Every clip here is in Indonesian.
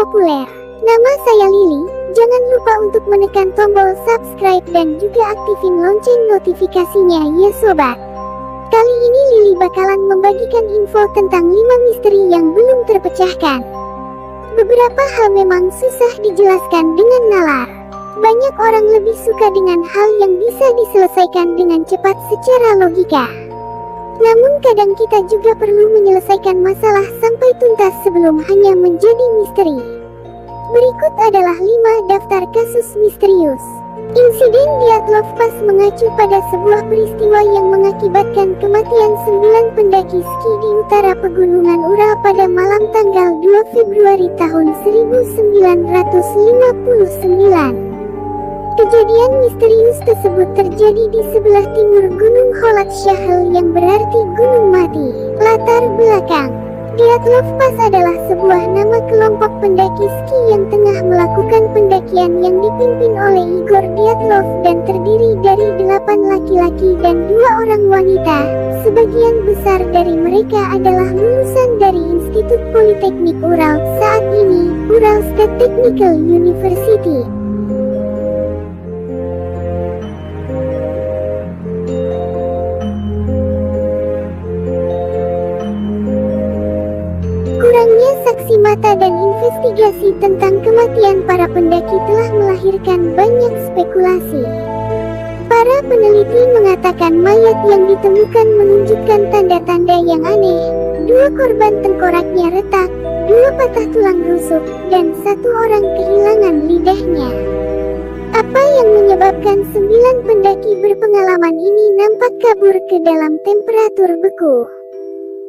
populer. Nama saya Lily, jangan lupa untuk menekan tombol subscribe dan juga aktifin lonceng notifikasinya ya sobat. Kali ini Lily bakalan membagikan info tentang 5 misteri yang belum terpecahkan. Beberapa hal memang susah dijelaskan dengan nalar. Banyak orang lebih suka dengan hal yang bisa diselesaikan dengan cepat secara logika. Namun kadang kita juga perlu menyelesaikan masalah sampai tuntas sebelum hanya menjadi misteri. Berikut adalah 5 daftar kasus misterius. Insiden Dyatlov Pass mengacu pada sebuah peristiwa yang mengakibatkan kematian 9 pendaki ski di utara pegunungan Ural pada malam tanggal 2 Februari tahun 1959. Kejadian misterius tersebut terjadi di sebelah timur Gunung Kholat Shahl yang berarti Gunung Mati. Latar belakang: Dyatlov Pass adalah sebuah nama kelompok pendaki ski yang tengah melakukan pendakian yang dipimpin oleh Igor Dyatlov dan terdiri dari 8 laki-laki dan 2 orang wanita. Sebagian besar dari mereka adalah lulusan dari Institut Politeknik Ural, saat ini Ural State Technical University. Kurangnya saksi mata dan investigasi tentang kematian para pendaki telah melahirkan banyak spekulasi. Para peneliti mengatakan mayat yang ditemukan menunjukkan tanda-tanda yang aneh. 2 korban tengkoraknya retak, 2 patah tulang rusuk, dan 1 orang kehilangan lidahnya. Apa yang menyebabkan 9 pendaki berpengalaman ini nampak kabur ke dalam temperatur beku?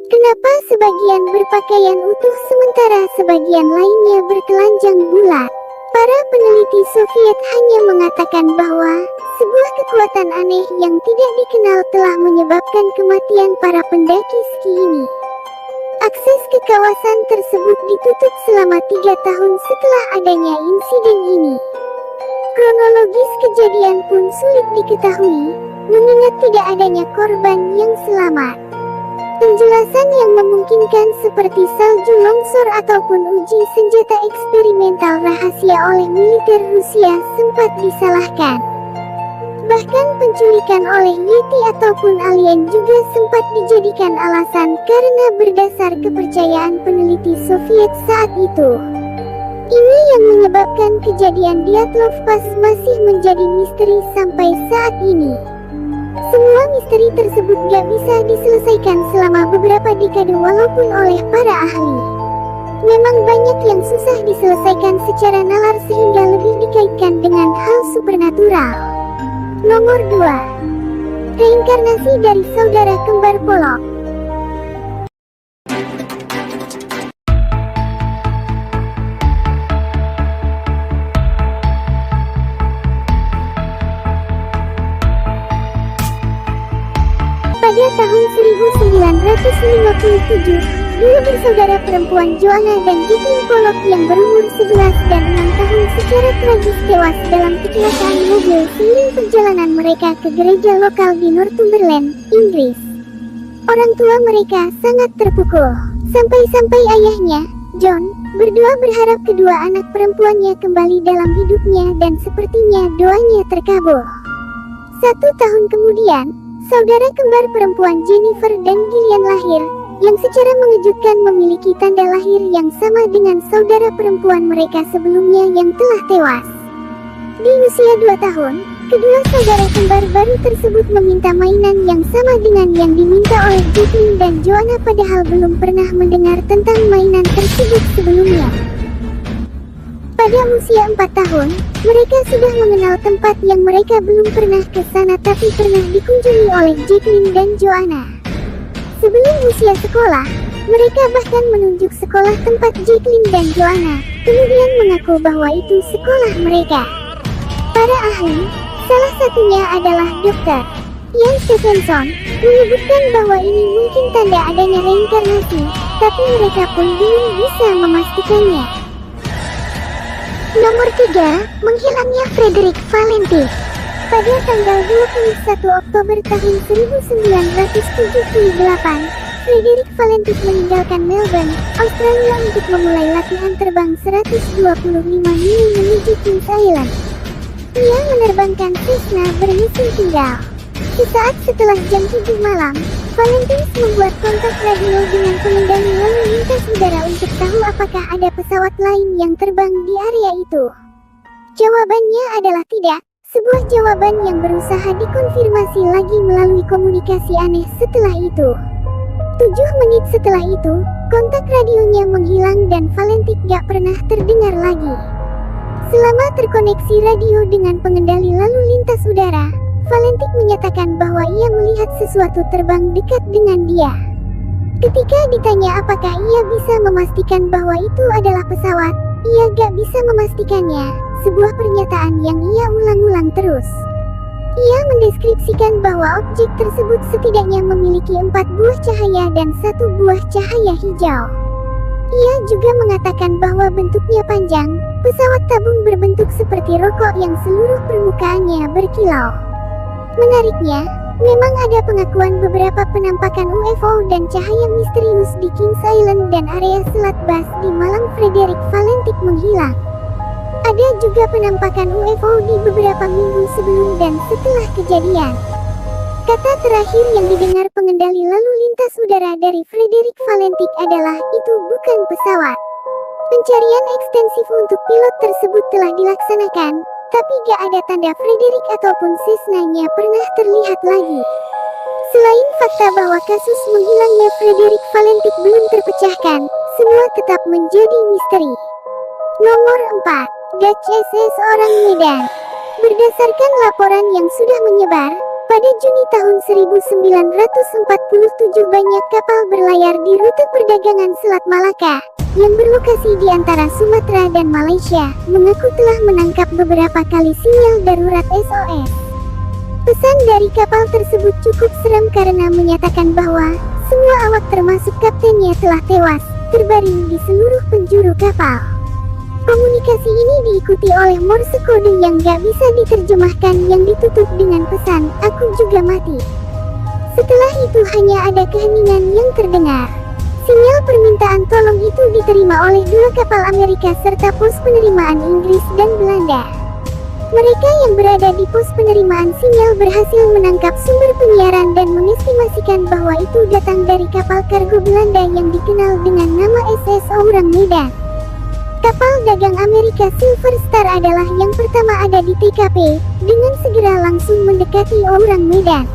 Kenapa sebagian berpakaian utuh sementara sebagian lainnya bertelanjang bulat? Para peneliti Soviet hanya mengatakan bahwa sebuah kekuatan aneh yang tidak dikenal telah menyebabkan kematian para pendaki ski ini. Akses ke kawasan tersebut ditutup selama 3 tahun setelah adanya insiden ini. Kronologis kejadian pun sulit diketahui, mengingat tidak adanya korban yang selamat. Penjelasan yang memungkinkan seperti salju longsor ataupun uji senjata eksperimental rahasia oleh militer Rusia sempat disalahkan. Bahkan penculikan oleh Yeti ataupun alien juga sempat dijadikan alasan karena berdasar kepercayaan peneliti Soviet saat itu. Ini yang menyebabkan kejadian Dyatlov Pass masih menjadi misteri sampai saat ini. Semua misteri tersebut gak bisa diselesaikan selama beberapa dekade walaupun oleh para ahli. Memang banyak yang susah diselesaikan secara nalar sehingga lebih dikaitkan dengan hal supernatural. Nomor 2. Reinkarnasi dari saudara kembar Polok. Pada tahun 1957, 2 bersaudara perempuan Joanna dan Jacqueline Pollock yang berumur 11 dan 6 tahun secara tragis tewas dalam kecelakaan mobil seiring perjalanan mereka ke gereja lokal di Northumberland, Inggris. Orang tua mereka sangat terpukul, sampai-sampai ayahnya, John, berdoa berharap kedua anak perempuannya kembali dalam hidupnya dan sepertinya doanya terkabul. 1 tahun kemudian, saudara kembar perempuan Jennifer dan Gillian lahir, yang secara mengejutkan memiliki tanda lahir yang sama dengan saudara perempuan mereka sebelumnya yang telah tewas. Di usia 2 tahun, kedua saudara kembar baru tersebut meminta mainan yang sama dengan yang diminta oleh Jacqueline dan Joanna padahal belum pernah mendengar tentang mainan tersebut sebelumnya. Pada usia 4 tahun, mereka sudah mengenal tempat yang mereka belum pernah ke sana tapi pernah dikunjungi oleh Jacqueline dan Joanna. Sebelum usia sekolah, mereka bahkan menunjuk sekolah tempat Jacqueline dan Joanna, kemudian mengaku bahwa itu sekolah mereka. Para ahli, salah satunya adalah Dr. Ian Stevenson, menyebutkan bahwa ini mungkin tanda adanya reinkarnasi, tapi mereka pun belum bisa memastikannya. Nomor 3, menghilangnya Frederick Valentis. Pada tanggal 21 Oktober tahun 1978, Frederick Valentik meninggalkan Melbourne, Australia untuk memulai latihan terbang 125 mil menuju Kings Island. Ia menerbangkan Cessna bermesin tunggal. Sesaat setelah jam 7 malam, Valentis membuat kontak radio dengan pengendali lalu lintas udara untuk tahu apakah ada pesawat lain yang terbang di area itu. Jawabannya adalah tidak, sebuah jawaban yang berusaha dikonfirmasi lagi melalui komunikasi aneh setelah itu. 7 menit setelah itu, kontak radionya menghilang dan Valentik gak pernah terdengar lagi. Selama terkoneksi radio dengan pengendali lalu lintas udara, Valentik menyatakan bahwa ia melihat sesuatu terbang dekat dengan dia. Ketika ditanya apakah ia bisa memastikan bahwa itu adalah pesawat, ia gak bisa memastikannya, sebuah pernyataan yang ia ulang-ulang terus. Ia mendeskripsikan bahwa objek tersebut setidaknya memiliki 4 buah cahaya dan 1 buah cahaya hijau. Ia juga mengatakan bahwa bentuknya panjang, pesawat tabung berbentuk seperti rokok yang seluruh permukaannya berkilau. Menariknya, memang ada pengakuan beberapa penampakan UFO dan cahaya misterius di Kings Island dan area Selat Bass di malam Frederick Valentik menghilang. Ada juga penampakan UFO di beberapa minggu sebelum dan setelah kejadian. Kata terakhir yang didengar pengendali lalu lintas udara dari Frederick Valentik adalah, "Itu bukan pesawat." Pencarian ekstensif untuk pilot tersebut telah dilaksanakan, tapi gak ada tanda Frederick ataupun Cessna-nya pernah terlihat lagi. Selain fakta bahwa kasus menghilangnya Frederick Valentik belum terpecahkan, semua tetap menjadi misteri. Nomor 4. Dutch SS Orang Medan. Berdasarkan laporan yang sudah menyebar, pada Juni tahun 1947 banyak kapal berlayar di rute perdagangan Selat Malaka, yang berlokasi di antara Sumatera dan Malaysia, mengaku telah menangkap beberapa kali sinyal darurat SOS. Pesan dari kapal tersebut cukup seram karena menyatakan bahwa semua awak termasuk kaptennya telah tewas, terbaring di seluruh penjuru kapal. Komunikasi ini diikuti oleh Morse kode yang gak bisa diterjemahkan yang ditutup dengan pesan, "Aku juga mati." Setelah itu hanya ada keheningan yang terdengar. Sinyal permintaan tolong itu diterima oleh 2 kapal Amerika serta pos penerimaan Inggris dan Belanda. Mereka yang berada di pos penerimaan sinyal berhasil menangkap sumber penyiaran dan mengestimasikan bahwa itu datang dari kapal kargo Belanda yang dikenal dengan nama SS Orang Medan. Kapal dagang Amerika Silver Star adalah yang pertama ada di TKP, dengan segera langsung mendekati Orang Medan.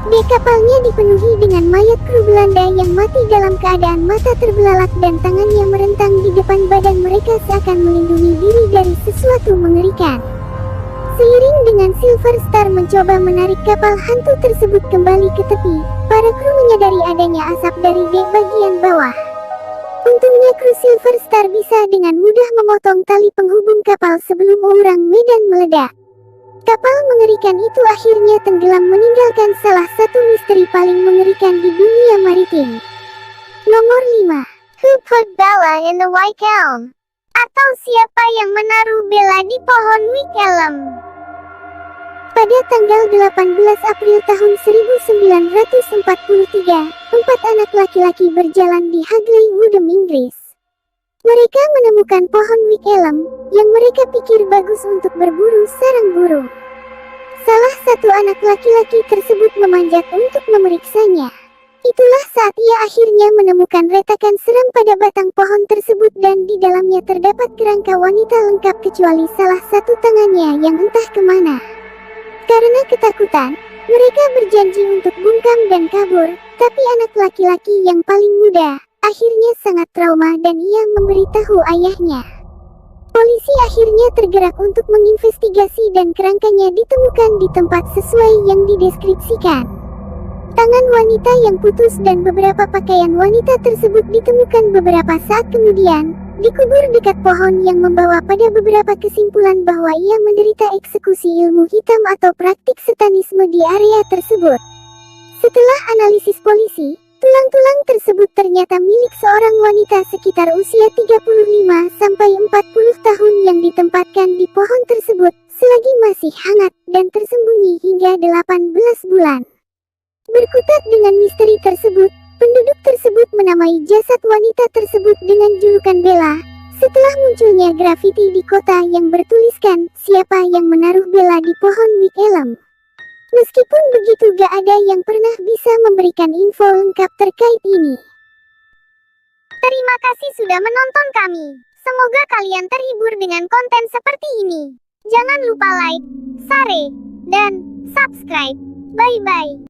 Dek kapalnya dipenuhi dengan mayat kru Belanda yang mati dalam keadaan mata terbelalak dan tangannya merentang di depan badan mereka seakan melindungi diri dari sesuatu mengerikan. Seiring dengan Silver Star mencoba menarik kapal hantu tersebut kembali ke tepi, para kru menyadari adanya asap dari dek bagian bawah. Untungnya kru Silver Star bisa dengan mudah memotong tali penghubung kapal sebelum Orang Medan meledak. Kapal mengerikan itu akhirnya tenggelam meninggalkan salah satu misteri paling mengerikan di dunia maritim. Nomor 5. Who put Bella in the White Elm? Atau siapa yang menaruh Bella di pohon White Elm? Pada tanggal 18 April tahun 1943, 4 anak laki-laki berjalan di Hagley Woodham, Inggris. Mereka menemukan pohon White Elm, yang mereka pikir bagus untuk berburu sarang burung. Salah satu anak laki-laki tersebut memanjat untuk memeriksanya. Itulah saat ia akhirnya menemukan retakan seram pada batang pohon tersebut dan di dalamnya terdapat kerangka wanita lengkap kecuali salah satu tangannya yang entah kemana. Karena ketakutan, mereka berjanji untuk bungkam dan kabur, tapi anak laki-laki yang paling muda akhirnya sangat trauma dan ia memberitahu ayahnya. Polisi akhirnya tergerak untuk menginvestigasi dan kerangkanya ditemukan di tempat sesuai yang dideskripsikan. Tangan wanita yang putus dan beberapa pakaian wanita tersebut ditemukan beberapa saat kemudian, dikubur dekat pohon yang membawa pada beberapa kesimpulan bahwa ia menderita eksekusi ilmu hitam atau praktik satanisme di area tersebut. Setelah analisis polisi, tulang-tulang tersebut ternyata milik seorang wanita sekitar usia 35-40 tahun yang ditempatkan di pohon tersebut selagi masih hangat dan tersembunyi hingga 18 bulan. Berkutat dengan misteri tersebut, Penduduk tersebut menamai jasad wanita tersebut dengan julukan Bella. Setelah munculnya grafiti di kota yang bertuliskan, "Siapa yang menaruh Bella di pohon Week Elm?" Meskipun begitu, gak ada yang pernah bisa memberikan info lengkap terkait ini. Terima kasih sudah menonton kami. Semoga kalian terhibur dengan konten seperti ini. Jangan lupa like, share, dan subscribe. Bye-bye.